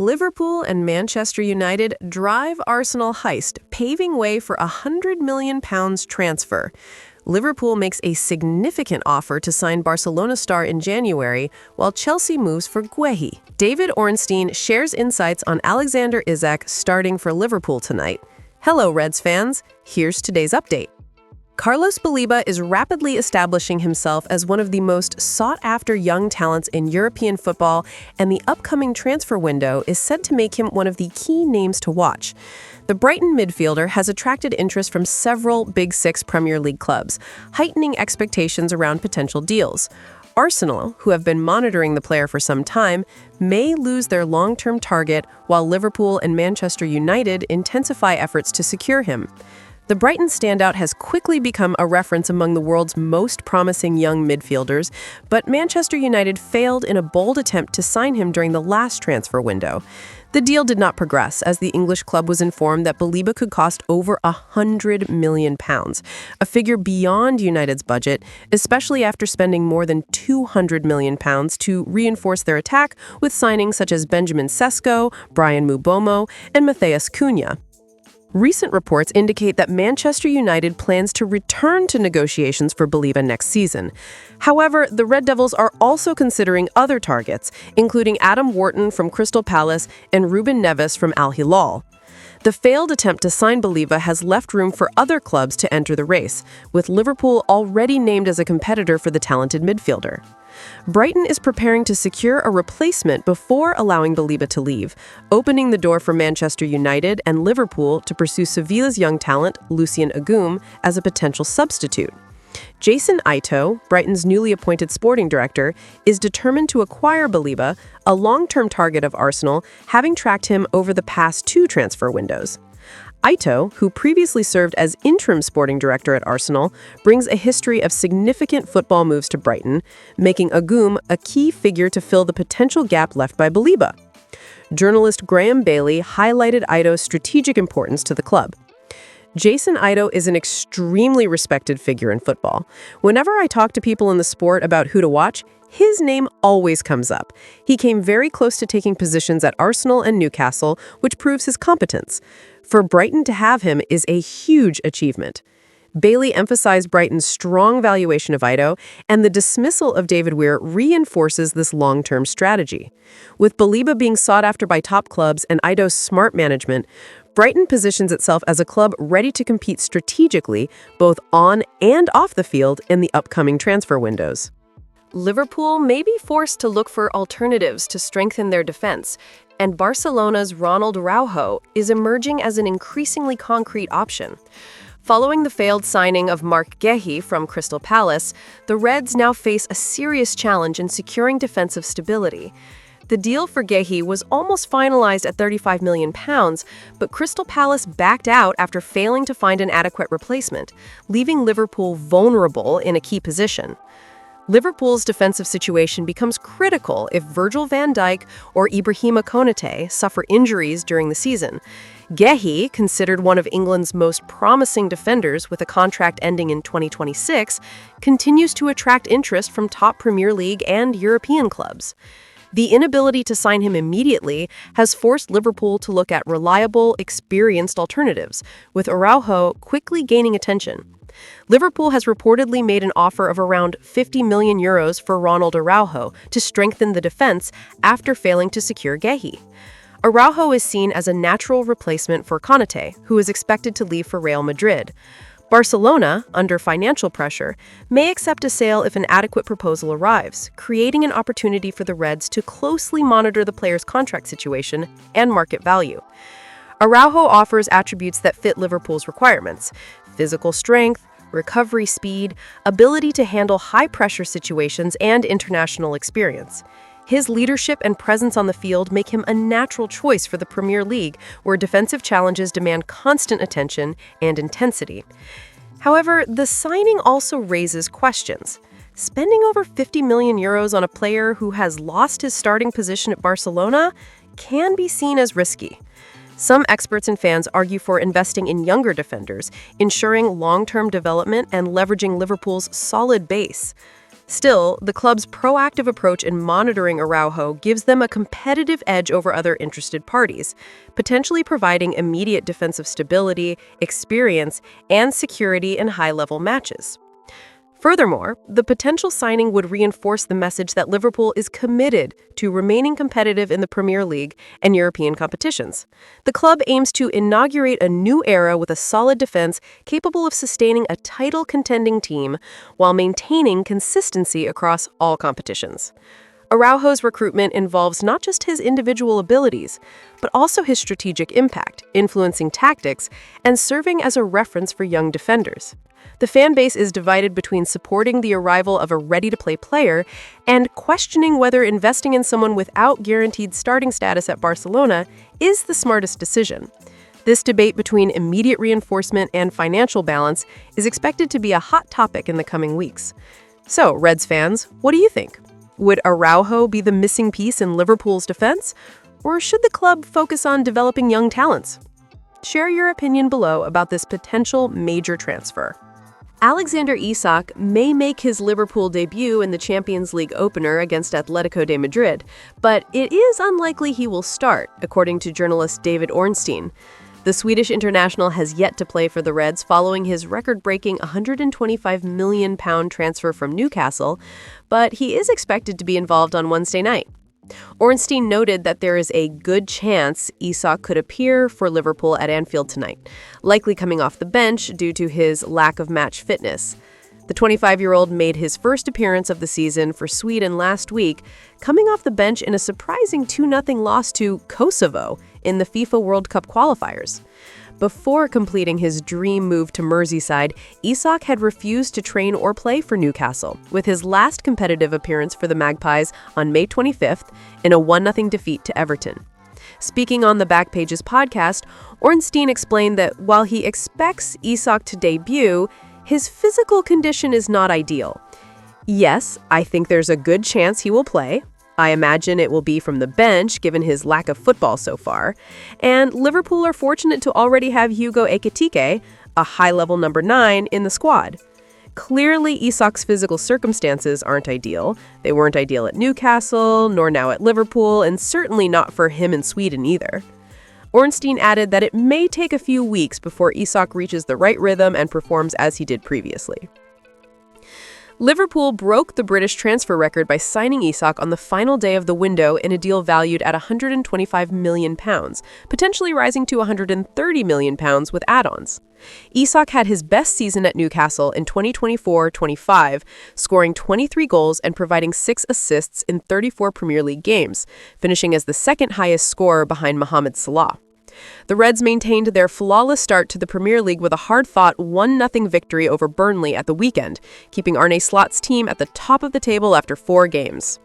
Liverpool and Manchester United drive Arsenal heist, paving way for a £100 million transfer. Liverpool makes a significant offer to sign Barcelona star in January, while Chelsea moves for Guehi. David Ornstein shares insights on Alexander Isak starting for Liverpool tonight. Hello, Reds fans. Here's today's update. Carlos Baliba is rapidly establishing himself as one of the most sought-after young talents in European football, and the upcoming transfer window is set to make him one of the key names to watch. The Brighton midfielder has attracted interest from several Big Six Premier League clubs, heightening expectations around potential deals. Arsenal, who have been monitoring the player for some time, may lose their long-term target, while Liverpool and Manchester United intensify efforts to secure him. The Brighton standout has quickly become a reference among the world's most promising young midfielders, but Manchester United failed in a bold attempt to sign him during the last transfer window. The deal did not progress, as the English club was informed that Baliba could cost over £100 million, a figure beyond United's budget, especially after spending more than £200 million to reinforce their attack with signings such as Benjamin Sesko, Brian Mubomo, and Matheus Cunha. Recent reports indicate that Manchester United plans to return to negotiations for Baliba next season. However, the Red Devils are also considering other targets, including Adam Wharton from Crystal Palace and Ruben Neves from Al Hilal. The failed attempt to sign Baliba has left room for other clubs to enter the race, with Liverpool already named as a competitor for the talented midfielder. Brighton is preparing to secure a replacement before allowing Baliba to leave, opening the door for Manchester United and Liverpool to pursue Sevilla's young talent, Lucien Agum, as a potential substitute. Jason Ito, Brighton's newly appointed sporting director, is determined to acquire Baliba, a long-term target of Arsenal, having tracked him over the past two transfer windows. Ito, who previously served as interim sporting director at Arsenal, brings a history of significant football moves to Brighton, making Agum a key figure to fill the potential gap left by Baliba. Journalist Graham Bailey highlighted Ito's strategic importance to the club. Jason Ito is an extremely respected figure in football. Whenever I talk to people in the sport about who to watch, his name always comes up. He came very close to taking positions at Arsenal and Newcastle, which proves his competence. For Brighton to have him is a huge achievement. Bailey emphasized Brighton's strong valuation of Ito, and the dismissal of David Weir reinforces this long-term strategy. With Baliba being sought after by top clubs and Ito's smart management, Brighton positions itself as a club ready to compete strategically, both on and off the field, in the upcoming transfer windows. Liverpool may be forced to look for alternatives to strengthen their defense, and Barcelona's Ronald Araujo is emerging as an increasingly concrete option. Following the failed signing of Marc Guehi from Crystal Palace, the Reds now face a serious challenge in securing defensive stability. The deal for Guehi was almost finalized at £35 million, but Crystal Palace backed out after failing to find an adequate replacement, leaving Liverpool vulnerable in a key position. Liverpool's defensive situation becomes critical if Virgil van Dijk or Ibrahima Konate suffer injuries during the season. Guehi, considered one of England's most promising defenders with a contract ending in 2026, continues to attract interest from top Premier League and European clubs. The inability to sign him immediately has forced Liverpool to look at reliable, experienced alternatives, with Araujo quickly gaining attention. Liverpool has reportedly made an offer of around €50 million for Ronald Araujo to strengthen the defense after failing to secure Guehi. Araujo is seen as a natural replacement for Konate, who is expected to leave for Real Madrid. Barcelona, under financial pressure, may accept a sale if an adequate proposal arrives, creating an opportunity for the Reds to closely monitor the player's contract situation and market value. Araujo offers attributes that fit Liverpool's requirements: physical strength, recovery speed, ability to handle high-pressure situations, and international experience. His leadership and presence on the field make him a natural choice for the Premier League, where defensive challenges demand constant attention and intensity. However, the signing also raises questions. Spending over €50 million on a player who has lost his starting position at Barcelona can be seen as risky. Some experts and fans argue for investing in younger defenders, ensuring long-term development and leveraging Liverpool's solid base. Still, the club's proactive approach in monitoring Araujo gives them a competitive edge over other interested parties, potentially providing immediate defensive stability, experience, and security in high-level matches. Furthermore, the potential signing would reinforce the message that Liverpool is committed to remaining competitive in the Premier League and European competitions. The club aims to inaugurate a new era with a solid defense capable of sustaining a title-contending team while maintaining consistency across all competitions. Araujo's recruitment involves not just his individual abilities, but also his strategic impact, influencing tactics, and serving as a reference for young defenders. The fan base is divided between supporting the arrival of a ready-to-play player and questioning whether investing in someone without guaranteed starting status at Barcelona is the smartest decision. This debate between immediate reinforcement and financial balance is expected to be a hot topic in the coming weeks. So, Reds fans, what do you think? Would Araujo be the missing piece in Liverpool's defense? Or should the club focus on developing young talents? Share your opinion below about this potential major transfer. Alexander Isak may make his Liverpool debut in the Champions League opener against Atletico de Madrid, but it is unlikely he will start, according to journalist David Ornstein. The Swedish international has yet to play for the Reds following his record-breaking £125 million transfer from Newcastle, but he is expected to be involved on Wednesday night. Ornstein noted that there is a good chance Isak could appear for Liverpool at Anfield tonight, likely coming off the bench due to his lack of match fitness. The 25-year-old made his first appearance of the season for Sweden last week, coming off the bench in a surprising 2-0 loss to Kosovo in the FIFA World Cup qualifiers. Before completing his dream move to Merseyside, Isak had refused to train or play for Newcastle, with his last competitive appearance for the Magpies on May 25th in a 1-0 defeat to Everton. Speaking on the Back Pages podcast, Ornstein explained that while he expects Isak to debut, his physical condition is not ideal. Yes, I think there's a good chance he will play. I imagine it will be from the bench, given his lack of football so far. And Liverpool are fortunate to already have Hugo Ekitike, a high-level number 9, in the squad. Clearly, Isak's physical circumstances aren't ideal. They weren't ideal at Newcastle, nor now at Liverpool, and certainly not for him in Sweden either. Ornstein added that it may take a few weeks before Isak reaches the right rhythm and performs as he did previously. Liverpool broke the British transfer record by signing Isak on the final day of the window in a deal valued at £125 million, potentially rising to £130 million with add-ons. Isak had his best season at Newcastle in 2024-25, scoring 23 goals and providing 6 assists in 34 Premier League games, finishing as the second highest scorer behind Mohamed Salah. The Reds maintained their flawless start to the Premier League with a hard-fought 1-0 victory over Burnley at the weekend, keeping Arne Slot's team at the top of the table after 4 games.